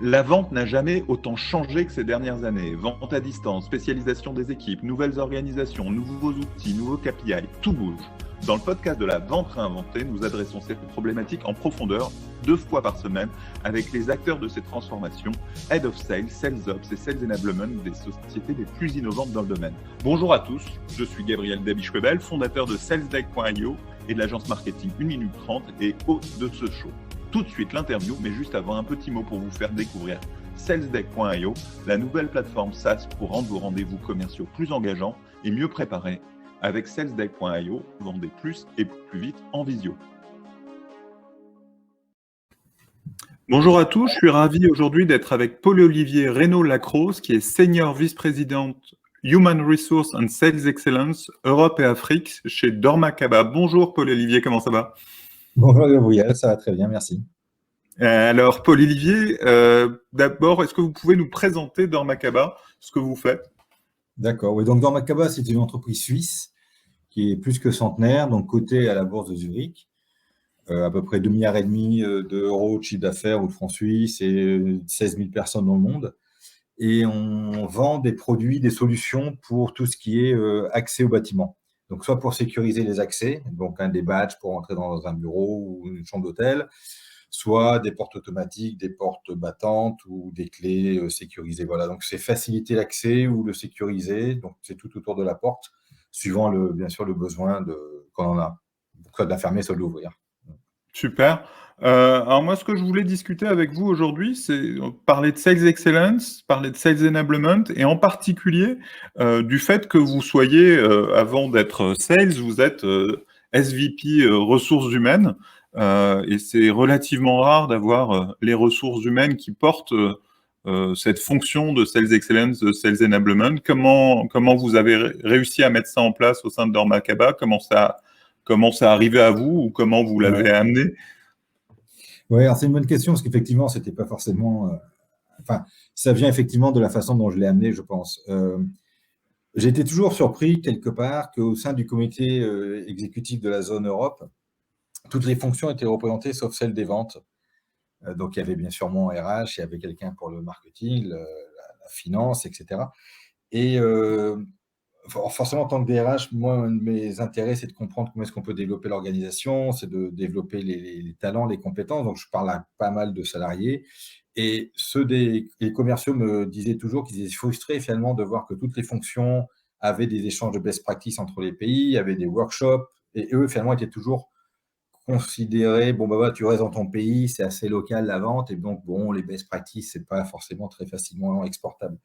La vente n'a jamais autant changé que ces dernières années. Vente à distance, spécialisation des équipes, nouvelles organisations, nouveaux outils, nouveaux KPI, tout bouge. Dans le podcast de la vente réinventée, nous adressons cette problématique en profondeur 2 fois par semaine avec les acteurs de ces transformations, Head of Sales, Sales Ops et Sales Enablement des sociétés les plus innovantes dans le domaine. Bonjour à tous, je suis Gabriel Dabischwebel, fondateur de SalesDeck.io et de l'agence marketing 1 minute 30 et hôte de ce show. Tout de suite l'interview, mais juste avant un petit mot pour vous faire découvrir SalesDeck.io, la nouvelle plateforme SaaS pour rendre vos rendez-vous commerciaux plus engageants et mieux préparés. Avec SalesDeck.io, vendez plus et plus vite en visio. Bonjour à tous, je suis ravi aujourd'hui d'être avec Paul-Olivier Reynaud-Lacroze, qui est Senior Vice-Président Human Resource and Sales Excellence Europe et Afrique chez Dormakaba. Bonjour Paul-Olivier, comment ça va ? Bonjour Gabriel, ça va très bien, merci. Alors, Paul-Olivier, d'abord, est-ce que vous pouvez nous présenter Dormakaba, ce que vous faites ? D'accord, oui, donc Dormakaba, c'est une entreprise suisse qui est plus que centenaire, donc cotée à la bourse de Zurich, à peu près 2,5 milliards d'euros de chiffre d'affaires ou de francs suisses et 16 000 personnes dans le monde. Et on vend des produits, des solutions pour tout ce qui est accès au bâtiment. Donc, soit pour sécuriser les accès, donc des badges pour entrer dans un bureau ou une chambre d'hôtel, soit des portes automatiques, des portes battantes ou des clés sécurisées. Voilà, donc c'est faciliter l'accès ou le sécuriser. Donc, c'est tout autour de la porte, suivant bien sûr le besoin qu'on en a, soit de la fermer, soit de l'ouvrir. Super. Alors moi, ce que je voulais discuter avec vous aujourd'hui, c'est parler de Sales Excellence, parler de Sales Enablement, et en particulier du fait que vous soyez, avant d'être Sales, vous êtes SVP ressources humaines, et c'est relativement rare d'avoir les ressources humaines qui portent cette fonction de Sales Excellence, de Sales Enablement. Comment vous avez réussi à mettre ça en place au sein de Dormakaba? Comment ça arrivé à vous ou comment vous l'avez amené? Oui, alors c'est une bonne question parce qu'effectivement, c'était pas forcément. Enfin, ça vient effectivement de la façon dont je l'ai amené, je pense. J'ai été toujours surpris quelque part qu'au sein du comité exécutif de la zone Europe, toutes les fonctions étaient représentées sauf celle des ventes. Donc, il y avait bien sûr mon RH, il y avait quelqu'un pour le marketing, la finance, etc. Et forcément, en tant que DRH, moi, un de mes intérêts, c'est de comprendre comment est-ce qu'on peut développer l'organisation, c'est de développer les talents, les compétences. Donc, je parle à pas mal de salariés. Et les commerciaux me disaient toujours qu'ils étaient frustrés finalement de voir que toutes les fonctions avaient des échanges de best practices entre les pays, avaient des workshops, et eux, finalement, étaient toujours considérés, bon, bah, tu restes dans ton pays, c'est assez local la vente, et donc, bon, les best practices, c'est pas forcément très facilement exportable.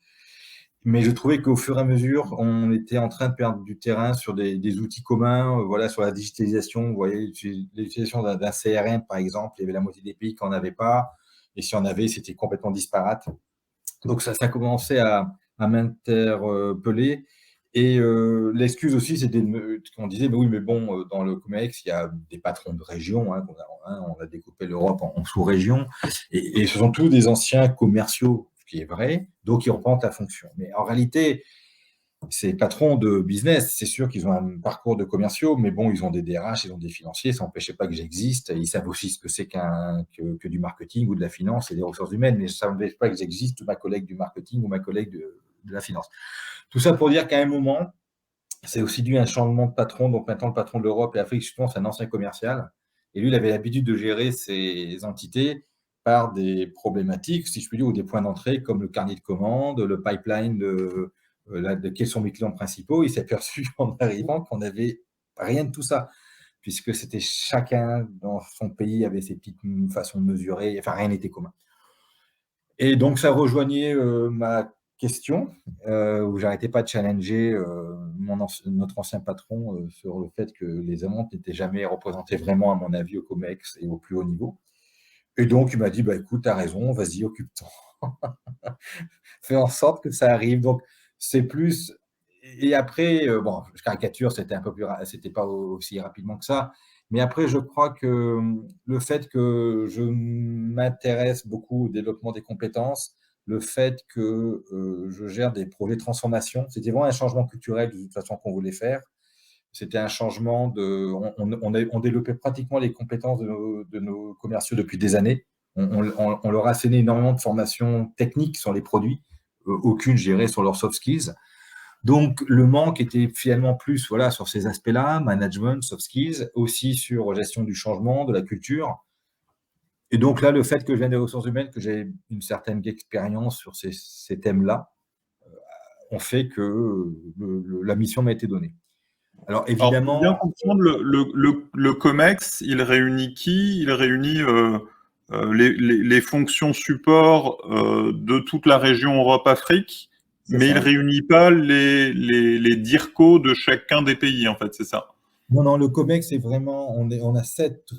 Mais je trouvais qu'au fur et à mesure, on était en train de perdre du terrain sur des outils communs, voilà, sur la digitalisation. Vous voyez, l'utilisation d'un CRM, par exemple, il y avait la moitié des pays qui n'en avaient pas. Et si on avait, c'était complètement disparate. Donc, ça commençait à m'interpeller. Et l'excuse aussi, c'était qu'on disait, mais oui, mais bon, dans le COMEX, il y a des patrons de région. On a découpé l'Europe en sous-régions. Et ce sont tous des anciens commerciaux, ce qui est vrai, donc ils représentent la fonction. Mais en réalité, ces patrons de business, c'est sûr qu'ils ont un parcours de commerciaux, mais bon, ils ont des DRH, ils ont des financiers, ça n'empêchait pas que j'existe. Ils savent aussi ce que c'est que du marketing ou de la finance et des ressources humaines, mais ça n'empêche pas que j'existe, ma collègue du marketing ou ma collègue de la finance. Tout ça pour dire qu'à un moment, c'est aussi dû à un changement de patron. Donc maintenant, le patron de l'Europe et Afrique, justement, c'est un ancien commercial. Et lui, il avait l'habitude de gérer ces entités par des problématiques, si je puis dire, ou des points d'entrée, comme le carnet de commandes, le pipeline de quels sont mes clients principaux. Il s'est aperçu en arrivant qu'on n'avait rien de tout ça, puisque c'était chacun dans son pays avait ses petites façons de mesurer, enfin rien n'était commun. Et donc ça rejoignait ma question, où j'arrêtais pas de challenger notre ancien patron sur le fait que les ventes n'étaient jamais représentées vraiment, à mon avis, au COMEX et au plus haut niveau. Et donc il m'a dit, bah écoute, t'as raison, vas-y, occupe-toi. Fais en sorte que ça arrive. Donc, c'est plus. Et après, bon, je caricature, c'était pas aussi rapidement que ça. Mais après, je crois que le fait que je m'intéresse beaucoup au développement des compétences, le fait que je gère des projets de transformation, c'était vraiment un changement culturel de toute façon qu'on voulait faire. C'était un changement de. On développait pratiquement les compétences de nos commerciaux depuis des années. on leur a asséné énormément de formations techniques sur les produits, aucune, je dirais, sur leurs soft skills. Donc, le manque était finalement plus voilà, sur ces aspects-là, management, soft skills, aussi sur gestion du changement, de la culture. Et donc là, le fait que je vienne des ressources humaines, que j'ai une certaine expérience sur ces thèmes-là, ont fait que la mission m'a été donnée. Alors Alors, pour bien évidemment, comprendre, le COMEX, il réunit qui? Il réunit les fonctions support de toute la région Europe-Afrique, c'est mais il ça. réunit pas les DIRCO de chacun des pays, en fait, c'est ça. Non, non, le COMEX, c'est vraiment, on a 7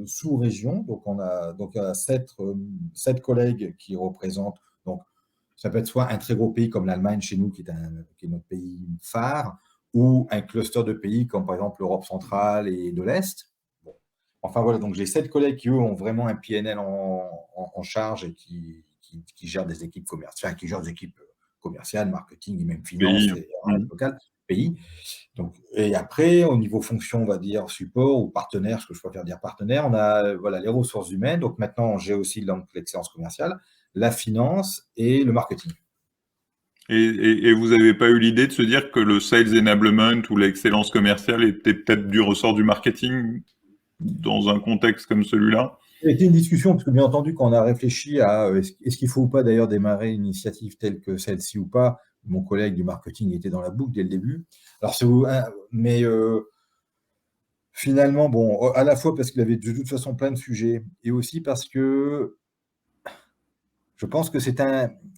sous-régions, donc on a 7 collègues qui représentent, donc ça peut être soit un très gros pays comme l'Allemagne chez nous, qui est notre pays phare, ou un cluster de pays comme par exemple l'Europe centrale et de l'Est. Bon. Enfin voilà, donc j'ai 7 collègues qui, eux, ont vraiment un PNL en charge et qui gèrent des équipes commerciales, enfin, qui gèrent des équipes commerciales, marketing et même Pays. finance et locales, pays. Donc, et après, au niveau fonction, on va dire support ou partenaire, ce que je préfère dire partenaire, on a voilà, les ressources humaines. Donc maintenant, j'ai aussi l'excellence commerciale, la finance et le marketing. Et vous n'avez pas eu l'idée de se dire que le sales enablement ou l'excellence commerciale était peut-être du ressort du marketing dans un contexte comme celui-là? C'était une discussion, parce que bien entendu, quand on a réfléchi à est-ce qu'il faut ou pas d'ailleurs démarrer une initiative telle que celle-ci ou pas, mon collègue du marketing était dans la boucle dès le début. Alors, mais finalement, bon, à la fois parce qu'il avait de toute façon plein de sujets, et aussi parce que je pense que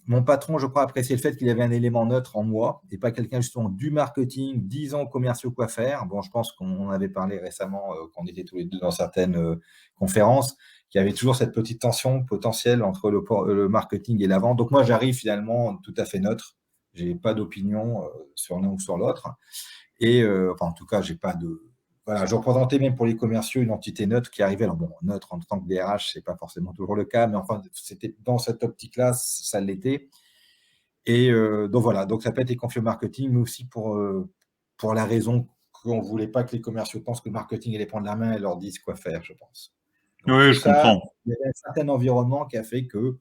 mon patron, je crois, appréciait le fait qu'il avait un élément neutre en moi et pas quelqu'un justement du marketing, 10 ans commerciaux quoi faire. Bon, je pense qu'on en avait parlé récemment quand on était tous les deux dans certaines conférences, qu'il y avait toujours cette petite tension potentielle entre le marketing et la vente. Donc moi, j'arrive finalement tout à fait neutre. J'ai pas d'opinion sur l'un ou sur l'autre. Et enfin, en tout cas, j'ai pas de. Voilà, je représentais même pour les commerciaux une entité neutre qui arrivait. Alors bon, neutre en tant que DRH, c'est pas forcément toujours le cas, mais enfin, c'était dans cette optique-là, ça l'était. Et donc voilà, donc ça peut être confié au marketing, mais aussi pour la raison qu'on ne voulait pas que les commerciaux pensent que le marketing allait prendre la main et leur disent quoi faire, je pense. Donc Oui, tout je ça, comprends. il y avait un certain environnement qui a fait que,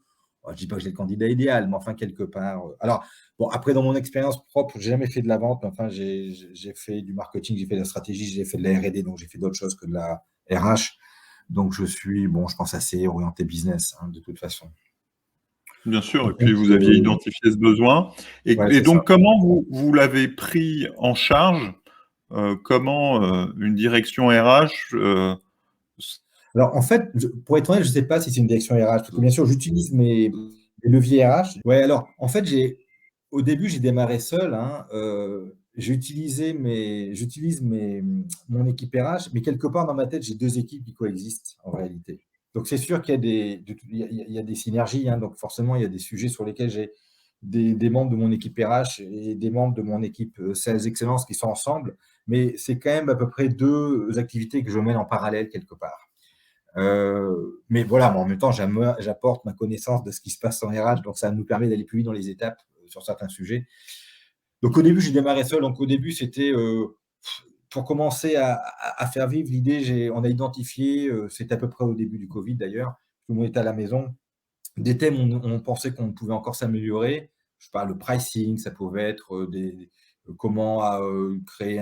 je ne dis pas que j'ai le candidat idéal, mais enfin quelque part. Alors, bon, après, dans mon expérience propre, je n'ai jamais fait de la vente, mais enfin, j'ai fait du marketing, j'ai fait de la stratégie, j'ai fait de la R&D, donc j'ai fait d'autres choses que de la RH. Donc je suis, bon, je pense assez orienté business, de toute façon. Bien sûr, et Donc, puis vous aviez identifié ce besoin. ouais, Et c'est ça. donc, comment vous l'avez pris en charge? Comment une direction RH Alors, en fait, pour être honnête, je ne sais pas si c'est une direction RH, parce que bien sûr, j'utilise mes leviers RH. Ouais, alors, en fait, au début, j'ai démarré seul. J'utilise mon équipe RH, mais quelque part dans ma tête, j'ai deux équipes qui coexistent en réalité. Donc, c'est sûr qu'il y a il y a des synergies. Donc, forcément, il y a des sujets sur lesquels j'ai des membres de mon équipe RH et des membres de mon équipe Sales Excellence qui sont ensemble. Mais c'est quand même à peu près deux activités que je mène en parallèle quelque part. Mais voilà, en même temps, j'apporte ma connaissance de ce qui se passe en RH, donc ça nous permet d'aller plus vite dans les étapes sur certains sujets. Donc au début, j'ai démarré seul. Donc au début, c'était pour commencer à faire vivre l'idée. On a identifié, c'était à peu près au début du Covid d'ailleurs, tout le monde était à la maison, des thèmes où on pensait qu'on pouvait encore s'améliorer. Je parle de pricing, ça pouvait être comment créer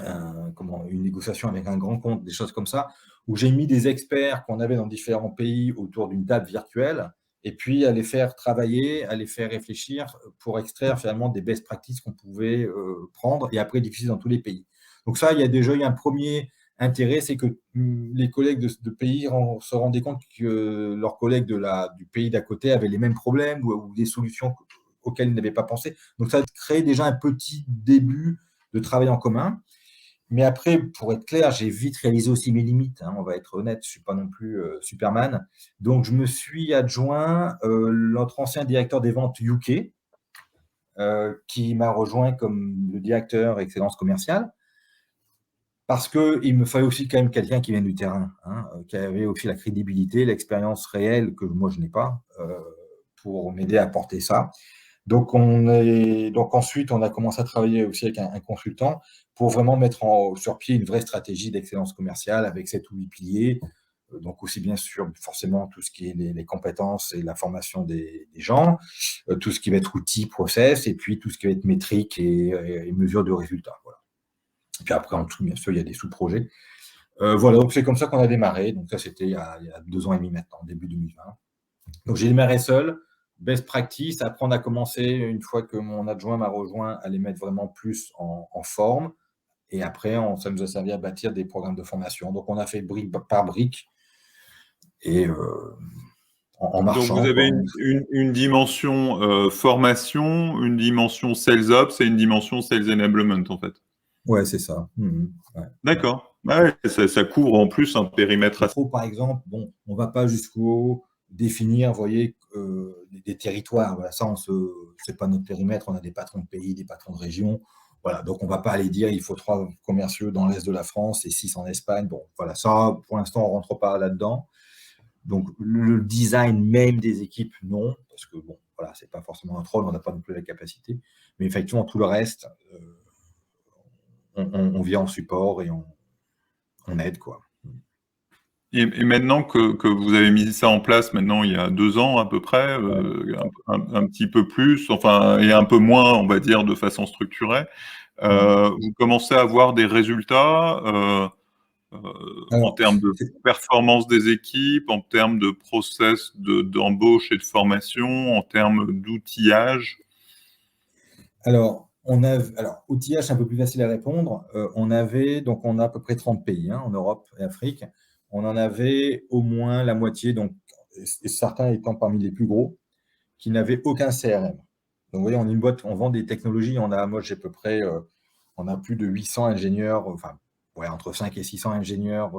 une négociation avec un grand compte, des choses comme ça, où j'ai mis des experts qu'on avait dans différents pays autour d'une table virtuelle, et puis à les faire travailler, à les faire réfléchir pour extraire finalement des best practices qu'on pouvait prendre et après diffuser dans tous les pays. Donc ça, il y a déjà eu un premier intérêt, c'est que les collègues de pays se rendaient compte que leurs collègues du pays d'à côté avaient les mêmes problèmes ou des solutions auxquelles ils n'avaient pas pensé. Donc ça crée déjà un petit début de travail en commun. Mais après, pour être clair, j'ai vite réalisé aussi mes limites. On va être honnête, je ne suis pas non plus Superman. Donc, je me suis adjoint notre ancien directeur des ventes UK, qui m'a rejoint comme le directeur excellence commerciale, parce qu'il me fallait aussi quand même quelqu'un qui vient du terrain, qui avait aussi la crédibilité, l'expérience réelle que moi, je n'ai pas, pour m'aider à porter ça. Donc ensuite, on a commencé à travailler aussi avec un consultant pour vraiment mettre sur pied une vraie stratégie d'excellence commerciale avec 7 ou 8 piliers. Donc aussi bien sûr forcément tout ce qui est les compétences et la formation des gens, tout ce qui va être outils, process, et puis tout ce qui va être métrique et mesure de résultats. Voilà. Et puis après, en dessous, bien sûr, il y a des sous-projets. Voilà, donc c'est comme ça qu'on a démarré. Donc ça, c'était il y a 2 ans et demi maintenant, début 2020. Donc j'ai démarré seul, best practice. Après, on a commencé, une fois que mon adjoint m'a rejoint, à les mettre vraiment plus en forme. Et après, ça nous a servi à bâtir des programmes de formation. Donc on a fait brique par brique et en Donc, vous marchant, quoi. avez une dimension formation, une dimension sales ops et une dimension sales enablement, en fait. Ouais, c'est ça. Ouais. D'accord. Ouais, ça couvre en plus un périmètre Il assez. faut, par exemple, bon, on ne va pas jusqu'au définir, vous voyez, des territoires. Voilà, ça, c'est pas notre périmètre. On a des patrons de pays, des patrons de région. Voilà, donc on ne va pas aller dire il faut 3 commerciaux dans l'est de la France et 6 en Espagne. Bon, voilà, ça, pour l'instant, on ne rentre pas là-dedans. Donc, le design même des équipes, non, parce que bon, voilà, c'est pas forcément un rôle, on n'a pas non plus la capacité. Mais effectivement, tout le reste, on vient en support et on aide, quoi. Et maintenant que vous avez mis ça en place, maintenant il y a 2 ans à peu près, un petit peu plus, enfin, et un peu moins, on va dire, de façon structurée, vous commencez à avoir des résultats en Alors, termes de performance des équipes, en termes de process d'embauche et de formation, en termes d'outillage. Alors, outillage, c'est un peu plus facile à répondre. On a à peu près 30 pays en Europe et Afrique. On en avait au moins la moitié, donc, et certains étant parmi les plus gros, qui n'avaient aucun CRM. Donc, vous voyez, on est une boîte, on vend des technologies. Moi, j'ai à peu près, on a plus de 800 ingénieurs, enfin, ouais, entre 5 et 600 ingénieurs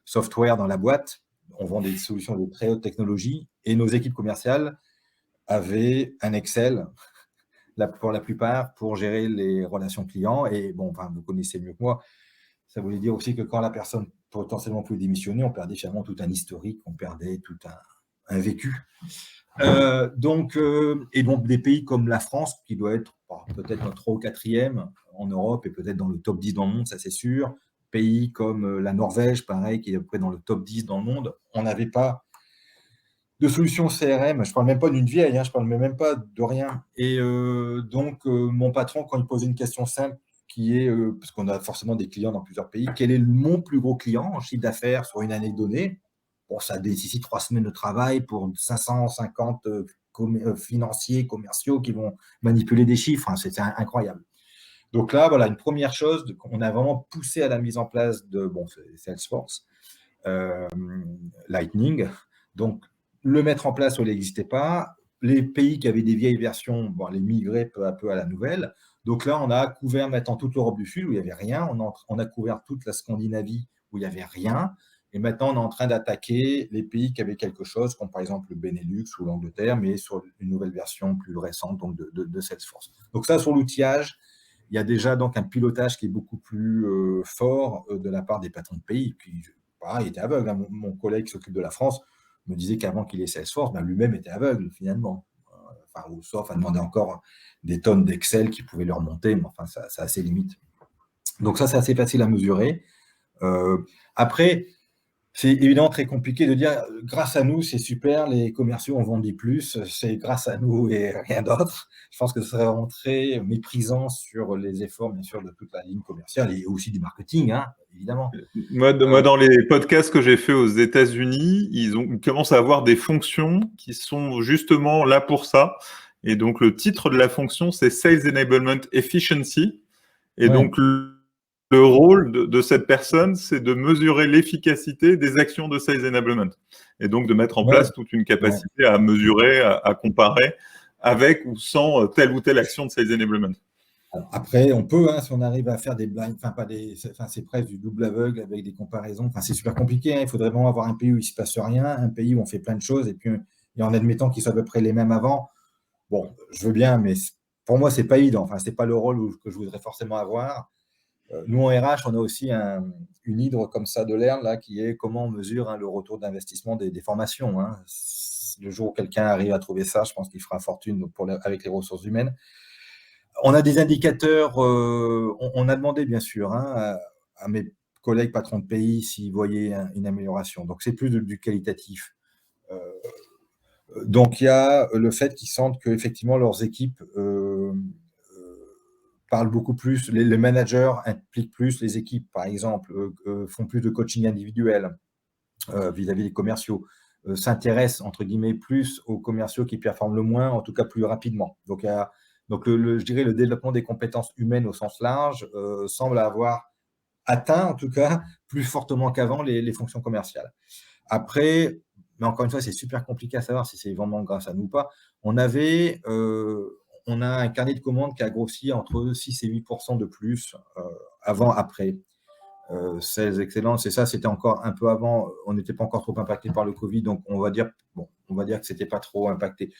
software dans la boîte. On vend des solutions de très haute technologie et nos équipes commerciales avaient un Excel pour la plupart, pour gérer les relations clients. Et bon, enfin, vous connaissez mieux que moi, ça voulait dire aussi que quand la personne potentiellement pouvait démissionner, on perdait finalement tout un historique, on perdait tout un vécu. Et donc des pays comme la France, qui doit être peut-être notre 3 ou 4e en Europe et peut-être dans le top 10 dans le monde, ça c'est sûr. Pays comme la Norvège, pareil, qui est à peu près dans le top 10 dans le monde, on n'avait pas de solutions CRM. Je ne parle même pas d'une vieille, je ne parle même pas de rien. Et mon patron, quand il posait une question simple, qui est, parce qu'on a forcément des clients dans plusieurs pays, quel est mon plus gros client en chiffre d'affaires sur une année donnée? Bon, ça nécessite 3 semaines de travail pour 550 financiers, commerciaux qui vont manipuler des chiffres. C'est incroyable. Donc là, voilà, une première chose, on a vraiment poussé à la mise en place de Salesforce, Lightning. Donc, le mettre en place où il n'existait pas. Les pays qui avaient des vieilles versions, les migrer peu à peu à la nouvelle. Donc là, on a couvert maintenant toute l'Europe du Sud où il n'y avait rien. On a couvert toute la Scandinavie où il n'y avait rien. Et maintenant, on est en train d'attaquer les pays qui avaient quelque chose, comme par exemple le Benelux ou l'Angleterre, mais sur une nouvelle version plus récente donc de Salesforce. Donc ça, sur l'outillage, il y a déjà donc un pilotage qui est beaucoup plus fort de la part des patrons de pays. Puis, il était aveugle. Mon collègue qui s'occupe de la France me disait qu'avant qu'il ait Salesforce, lui-même était aveugle finalement. Sauf à demander encore des tonnes d'Excel qui pouvaient leur monter, mais enfin, ça a ses limites. Donc ça, c'est assez facile à mesurer. Après, c'est évidemment très compliqué de dire grâce à nous, c'est super, les commerciaux ont vendu plus, c'est grâce à nous et rien d'autre. Je pense que ce serait vraiment très méprisant sur les efforts, bien sûr, de toute la ligne commerciale et aussi du marketing, évidemment. Moi, dans les podcasts que j'ai fait aux États-Unis, ils commencent à avoir des fonctions qui sont justement là pour ça. Et donc, le titre de la fonction, c'est Sales Enablement Efficiency. Et donc, le rôle de cette personne, c'est de mesurer l'efficacité des actions de Sales Enablement. Et donc, de mettre en place toute une capacité à mesurer, à comparer avec ou sans telle ou telle action de Sales Enablement. Alors, après, on peut, si on arrive à faire des blind, c'est presque du double aveugle avec des comparaisons. C'est super compliqué. Il faudrait vraiment avoir un pays où il ne se passe rien, un pays où on fait plein de choses, et en admettant qu'ils soient à peu près les mêmes avant. Bon, je veux bien, mais pour moi, c'est pas évident. C'est pas le rôle que je voudrais forcément avoir. Nous, en RH, on a aussi une hydre comme ça de l'ERN, là, qui est comment on mesure le retour d'investissement des formations. Le jour où quelqu'un arrive à trouver ça, je pense qu'il fera fortune avec les ressources humaines. On a des indicateurs, on a demandé bien sûr à mes collègues patrons de pays s'ils voyaient une amélioration. Donc, c'est plus du qualitatif. Donc, il y a le fait qu'ils sentent qu'effectivement, leurs équipes parlent beaucoup plus, les managers impliquent plus les équipes, par exemple, font plus de coaching individuel vis-à-vis des commerciaux, s'intéressent, entre guillemets, plus aux commerciaux qui performent le moins, en tout cas plus rapidement. Donc, je dirais le développement des compétences humaines au sens large semble avoir atteint, en tout cas, plus fortement qu'avant les fonctions commerciales. Après, mais encore une fois, c'est super compliqué à savoir si c'est vraiment grâce à nous ou pas. On a un carnet de commandes qui a grossi entre 6 et 8% de plus avant, après. Sales Excellence, et ça, c'était encore un peu avant. On n'était pas encore trop impacté par le Covid, donc on va dire que c'était pas trop impacté.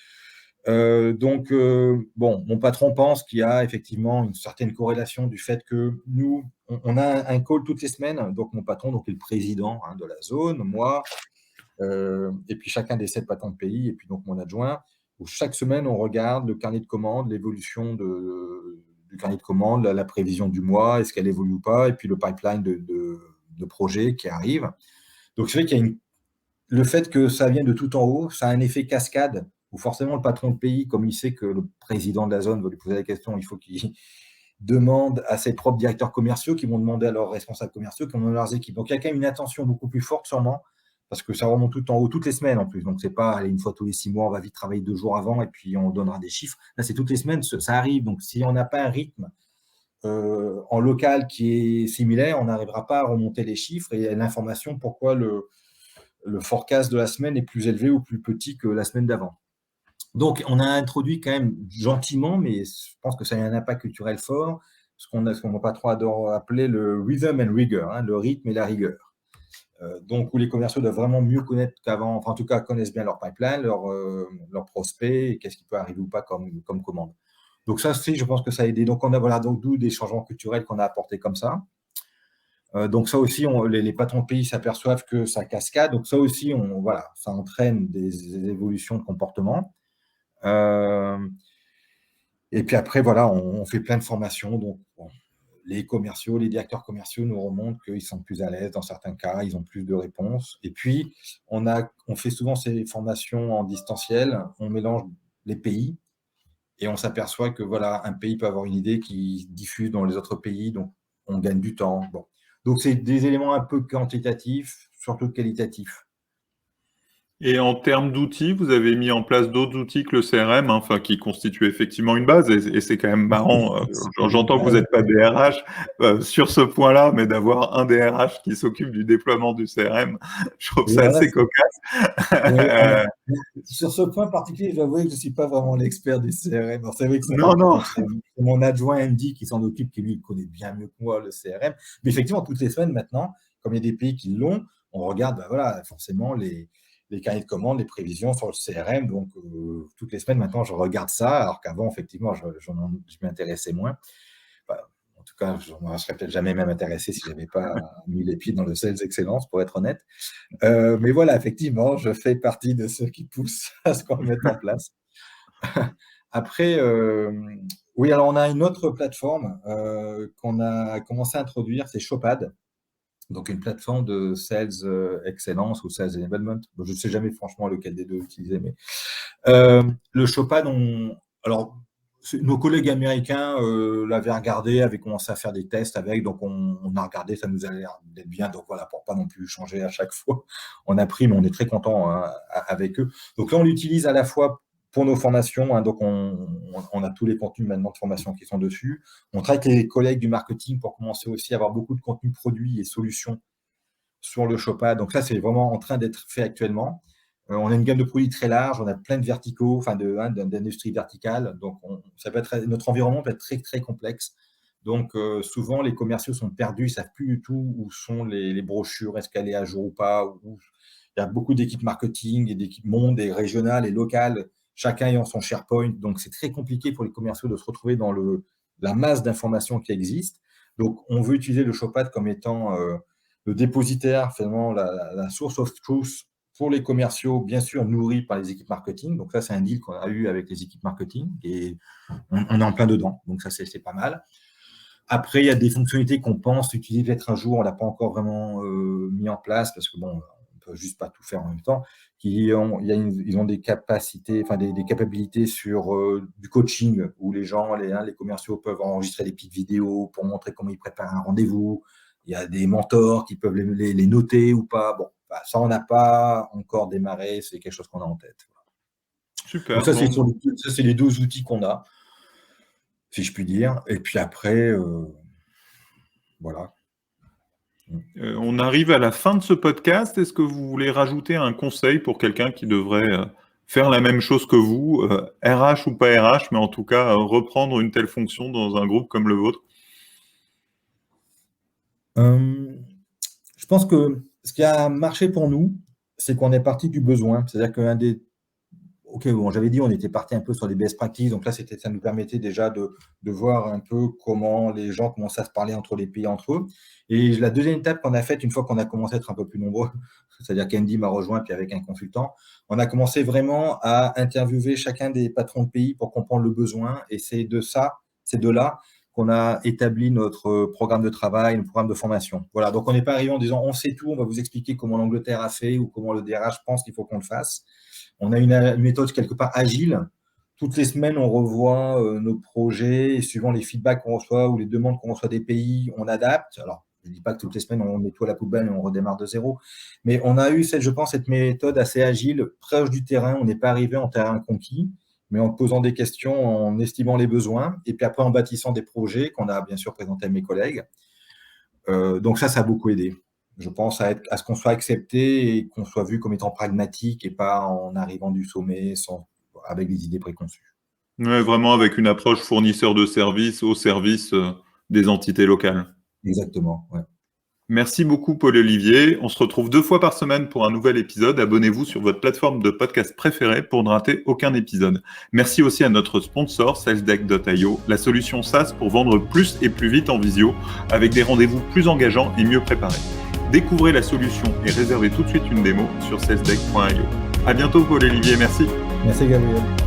Mon patron pense qu'il y a effectivement une certaine corrélation du fait que nous, on a un call toutes les semaines. Donc, mon patron, donc, est le président de la zone, moi, et puis chacun des 7 patrons de pays, et puis donc mon adjoint, où chaque semaine, on regarde le carnet de commandes, l'évolution du carnet de commandes, la prévision du mois, est-ce qu'elle évolue ou pas, et puis le pipeline de projets qui arrive. Donc, c'est vrai qu'il y a le fait que ça vient de tout en haut, ça a un effet cascade où forcément le patron de pays, comme il sait que le président de la zone va lui poser la question, il faut qu'il demande à ses propres directeurs commerciaux qui vont demander à leurs responsables commerciaux, qui vont demander à leurs équipes. Donc, il y a quand même une attention beaucoup plus forte sûrement, parce que ça remonte tout en haut, toutes les semaines en plus. Donc, c'est pas allez, une fois tous les 6 mois, on va vite travailler 2 jours avant et puis on donnera des chiffres. Là, c'est toutes les semaines, ça arrive. Donc, si on n'a pas un rythme en local qui est similaire, on n'arrivera pas à remonter les chiffres et l'information pourquoi le forecast de la semaine est plus élevé ou plus petit que la semaine d'avant. Donc, on a introduit quand même gentiment, mais je pense que ça a un impact culturel fort, ce que mon patron adore appeler le rhythm and rigor, le rythme et la rigueur. Donc, où les commerciaux doivent vraiment mieux connaître qu'avant, enfin, en tout cas, connaissent bien leur pipeline, leurs prospects, et qu'est-ce qui peut arriver ou pas comme commande. Donc, ça, je pense que ça a aidé. Donc, on a d'où des changements culturels qu'on a apportés comme ça. Donc ça aussi, les patrons de pays s'aperçoivent que ça cascade. Donc ça aussi, ça entraîne des évolutions de comportement. Et puis après, on fait plein de formations. Donc les commerciaux, les directeurs commerciaux nous remontent qu'ils sont plus à l'aise dans certains cas, ils ont plus de réponses. Et puis, on fait souvent ces formations en distanciel. On mélange les pays et on s'aperçoit que un pays peut avoir une idée qui diffuse dans les autres pays. Donc, on gagne du temps. Bon. Donc, c'est des éléments un peu quantitatifs, surtout qualitatifs. Et en termes d'outils, vous avez mis en place d'autres outils que le CRM, enfin, qui constituent effectivement une base, et c'est quand même marrant. J'entends que vous n'êtes pas DRH sur ce point-là, mais d'avoir un DRH qui s'occupe du déploiement du CRM, je trouve ça assez cocasse. Sur ce point particulier, j'avoue que je ne suis pas vraiment l'expert du CRM. Alors, c'est vrai que c'est mon adjoint Andy qui s'en occupe, qui lui connaît bien mieux que moi le CRM. Mais effectivement, toutes les semaines maintenant, comme il y a des pays qui l'ont, on regarde forcément les carnets de commandes, les prévisions sur le CRM. Donc, toutes les semaines, maintenant, je regarde ça, alors qu'avant, effectivement, je m'intéressais moins. En tout cas, je ne me serais peut-être jamais même intéressé si je n'avais pas mis les pieds dans le Sales Excellence, pour être honnête. Mais voilà, effectivement, je fais partie de ceux qui poussent à ce qu'on le mette en place. Après, oui, alors on a une autre plateforme qu'on a commencé à introduire, c'est Shopad. Donc, une plateforme de Sales Excellence ou Sales Enablement. Bon, je ne sais jamais franchement lequel des deux utiliser, mais le Shopad, alors, nos collègues américains l'avaient regardé, avaient commencé à faire des tests avec, donc on a regardé, ça nous a l'air d'être bien, donc voilà, pour pas non plus changer à chaque fois. On a pris, mais on est très content avec eux. Donc là, on l'utilise à la fois pour nos formations, donc on a tous les contenus maintenant de formation qui sont dessus. On travaille avec les collègues du marketing pour commencer aussi à avoir beaucoup de contenus produits et solutions sur le Shopad. Donc ça, c'est vraiment en train d'être fait actuellement. On a une gamme de produits très large, on a plein de verticaux, d'industrie verticale. Donc, notre environnement peut être très, très complexe. Donc, souvent, les commerciaux sont perdus, ils ne savent plus du tout où sont les brochures, est-ce qu'elle est à jour ou pas. Il y a beaucoup d'équipes marketing et d'équipes monde et régionales et locales, chacun ayant son SharePoint. Donc, c'est très compliqué pour les commerciaux de se retrouver dans la masse d'informations qui existe. Donc, on veut utiliser le Shopad comme étant le dépositaire, finalement, la source of truth pour les commerciaux, bien sûr, nourris par les équipes marketing. Donc, ça, c'est un deal qu'on a eu avec les équipes marketing et on est en plein dedans. Donc, ça, c'est pas mal. Après, il y a des fonctionnalités qu'on pense utiliser peut-être un jour, on l'a pas encore vraiment mis en place parce que bon, on peut juste pas tout faire en même temps. Ils ont des capacités, enfin des capabilités sur du coaching où les gens, les commerciaux peuvent enregistrer des petites vidéos pour montrer comment ils préparent un rendez-vous. Il y a des mentors qui peuvent les noter ou pas. Bon, bah, ça, on n'a pas encore démarré. C'est quelque chose qu'on a en tête. Super. Donc ça, c'est les 2 outils qu'on a, si je puis dire. Et puis après, voilà. On arrive à la fin de ce podcast. Est-ce que vous voulez rajouter un conseil pour quelqu'un qui devrait faire la même chose que vous, RH ou pas RH, mais en tout cas reprendre une telle fonction dans un groupe comme le vôtre? Je pense que ce qui a marché pour nous, c'est qu'on est parti du besoin. C'est-à-dire j'avais dit on était parti un peu sur des best practices, donc là ça nous permettait déjà de voir un peu comment les gens commençaient à se parler entre les pays entre eux. Et la deuxième étape qu'on a faite, une fois qu'on a commencé à être un peu plus nombreux, c'est-à-dire qu'Andy m'a rejoint, puis avec un consultant, on a commencé vraiment à interviewer chacun des patrons de pays pour comprendre le besoin. Et c'est de là qu'on a établi notre programme de travail, notre programme de formation. Voilà, donc on n'est pas arrivé en disant on sait tout, on va vous expliquer comment l'Angleterre a fait ou comment le DRH pense qu'il faut qu'on le fasse. On a une méthode quelque part agile. Toutes les semaines, on revoit nos projets et suivant les feedbacks qu'on reçoit ou les demandes qu'on reçoit des pays, on adapte. Alors, je ne dis pas que toutes les semaines, on met tout à la poubelle et on redémarre de zéro. Mais on a eu, je pense, cette méthode assez agile, proche du terrain. On n'est pas arrivé en terrain conquis, mais en posant des questions, en estimant les besoins et puis après en bâtissant des projets qu'on a bien sûr présentés à mes collègues. Donc ça a beaucoup aidé. Je pense à ce qu'on soit accepté et qu'on soit vu comme étant pragmatique et pas en arrivant du sommet avec des idées préconçues. Ouais, vraiment avec une approche fournisseur de services au service des entités locales. Exactement, ouais. Merci beaucoup Paul-Olivier. On se retrouve 2 fois par semaine pour un nouvel épisode. Abonnez-vous sur votre plateforme de podcast préférée pour ne rater aucun épisode. Merci aussi à notre sponsor, salesdeck.io, la solution SaaS pour vendre plus et plus vite en visio, avec des rendez-vous plus engageants et mieux préparés. Découvrez la solution et réservez tout de suite une démo sur salesdeck.io. À bientôt Paul-Olivier, merci. Merci Gabriel.